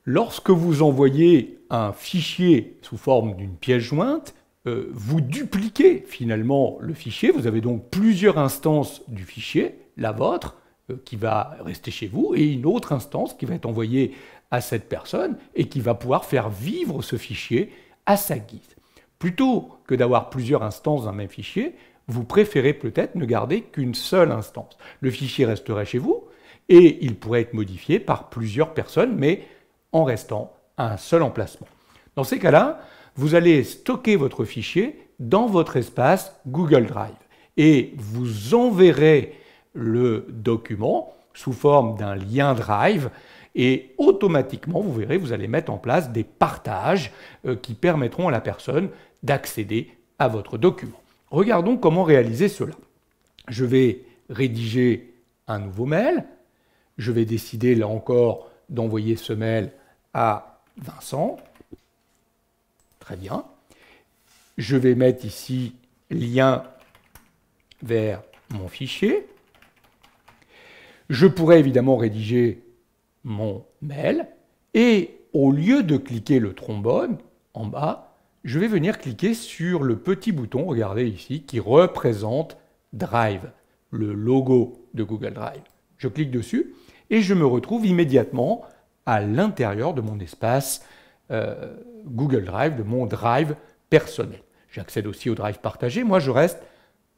Lorsque vous envoyez un fichier sous forme d'une pièce jointe, vous dupliquez finalement le fichier. Vous avez donc plusieurs instances du fichier, la vôtre, qui va rester chez vous, et une autre instance qui va être envoyée à cette personne et qui va pouvoir faire vivre ce fichier à sa guise. Plutôt que d'avoir plusieurs instances d'un même fichier, vous préférez peut-être ne garder qu'une seule instance. Le fichier resterait chez vous et il pourrait être modifié par plusieurs personnes, mais en restant à un seul emplacement. Dans ces cas-là, vous allez stocker votre fichier dans votre espace Google Drive et vous enverrez le document sous forme d'un lien Drive et automatiquement, vous verrez, vous allez mettre en place des partages qui permettront à la personne d'accéder à votre document. Regardons comment réaliser cela. Je vais rédiger un nouveau mail. Je vais décider, là encore, d'envoyer ce mail à Vincent. Très bien. Je vais mettre ici lien vers mon fichier. Je pourrais évidemment rédiger mon mail et au lieu de cliquer le trombone en bas, je vais venir cliquer sur le petit bouton, regardez ici, qui représente Drive, le logo de Google Drive. Je clique dessus et je me retrouve immédiatement à l'intérieur de mon espace Google Drive, de mon Drive personnel. J'accède aussi au Drive partagé, moi je reste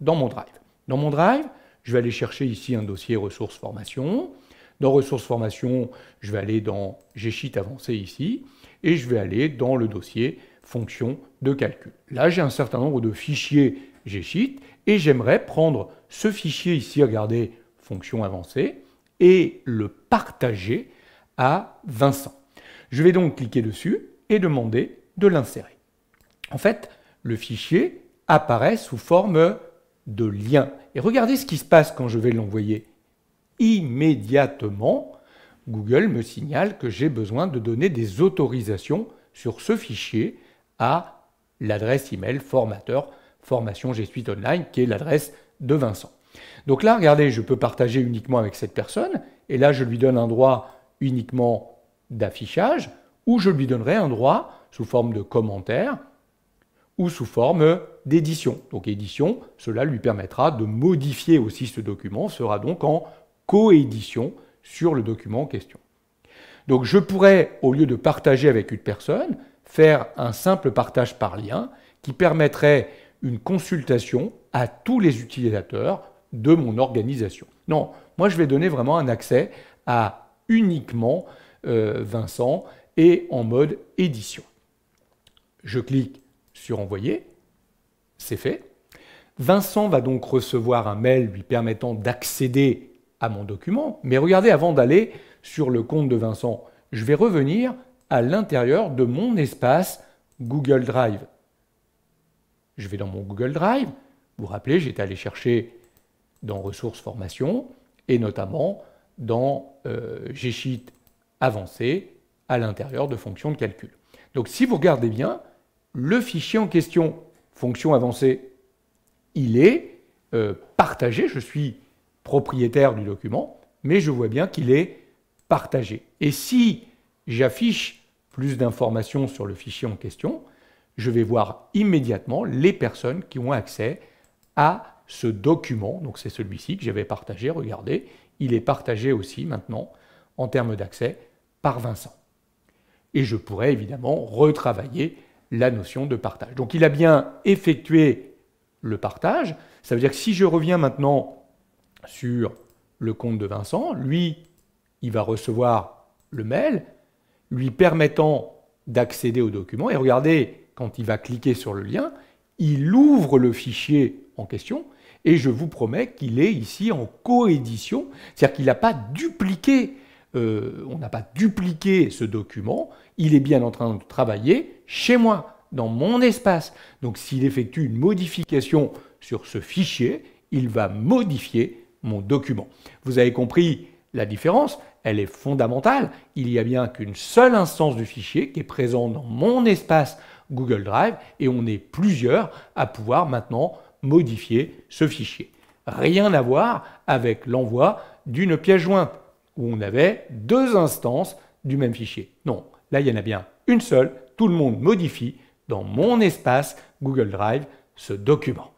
dans mon Drive. Dans mon Drive, je vais aller chercher ici un dossier ressources formation. Dans ressources formation, je vais aller dans G-Sheet avancé ici et je vais aller dans le dossier fonction de calcul. Là, j'ai un certain nombre de fichiers G-Sheet et j'aimerais prendre ce fichier ici, regardez, fonction avancée, et le partager à Vincent. Je vais donc cliquer dessus et demander de l'insérer. En fait, le fichier apparaît sous forme de lien. Et regardez ce qui se passe quand je vais l'envoyer. Immédiatement, Google me signale que j'ai besoin de donner des autorisations sur ce fichier à l'adresse email formateur formation G Suite Online, qui est l'adresse de Vincent. Donc là, regardez, je peux partager uniquement avec cette personne, et là, je lui donne un droit uniquement d'affichage, ou je lui donnerai un droit sous forme de commentaire, ou sous forme d'édition. Donc édition, cela lui permettra de modifier aussi ce document, sera donc en coédition sur le document en question. Donc je pourrais, au lieu de partager avec une personne, faire un simple partage par lien qui permettrait une consultation à tous les utilisateurs de mon organisation. Non, moi je vais donner vraiment un accès à uniquement Vincent et en mode édition. Je clique sur envoyer, c'est fait. Vincent va donc recevoir un mail lui permettant d'accéder à mon document. Mais regardez, avant d'aller sur le compte de Vincent, je vais revenir à l'intérieur de mon espace Google Drive. Je vais dans mon Google Drive. Vous vous rappelez, j'étais allé chercher dans ressources formation et notamment dans G-Sheet avancé à l'intérieur de fonctions de calcul. Donc si vous regardez bien, le fichier en question, fonction avancée, il est partagé. Je suis propriétaire du document, mais je vois bien qu'il est partagé. Et si j'affiche plus d'informations sur le fichier en question, je vais voir immédiatement les personnes qui ont accès à ce document. Donc c'est celui-ci que j'avais partagé. Regardez, il est partagé aussi maintenant en termes d'accès par Vincent. Et je pourrais évidemment retravailler la notion de partage. Donc il a bien effectué le partage. Ça veut dire que si je reviens maintenant sur le compte de Vincent, lui, il va recevoir le mail lui permettant d'accéder au document. Et regardez, quand il va cliquer sur le lien, il ouvre le fichier en question et je vous promets qu'il est ici en coédition, c'est-à-dire qu'il n'a pas dupliqué, on n'a pas dupliqué ce document, il est bien en train de travailler chez moi, dans mon espace. Donc s'il effectue une modification sur ce fichier, il va modifier mon document. Vous avez compris la différence, elle est fondamentale. Il n'y a bien qu'une seule instance du fichier qui est présente dans mon espace Google Drive et on est plusieurs à pouvoir maintenant modifier ce fichier. Rien à voir avec l'envoi d'une pièce jointe où on avait deux instances du même fichier. Non, Là, il y en a bien une seule. Tout le monde modifie dans mon espace Google Drive ce document.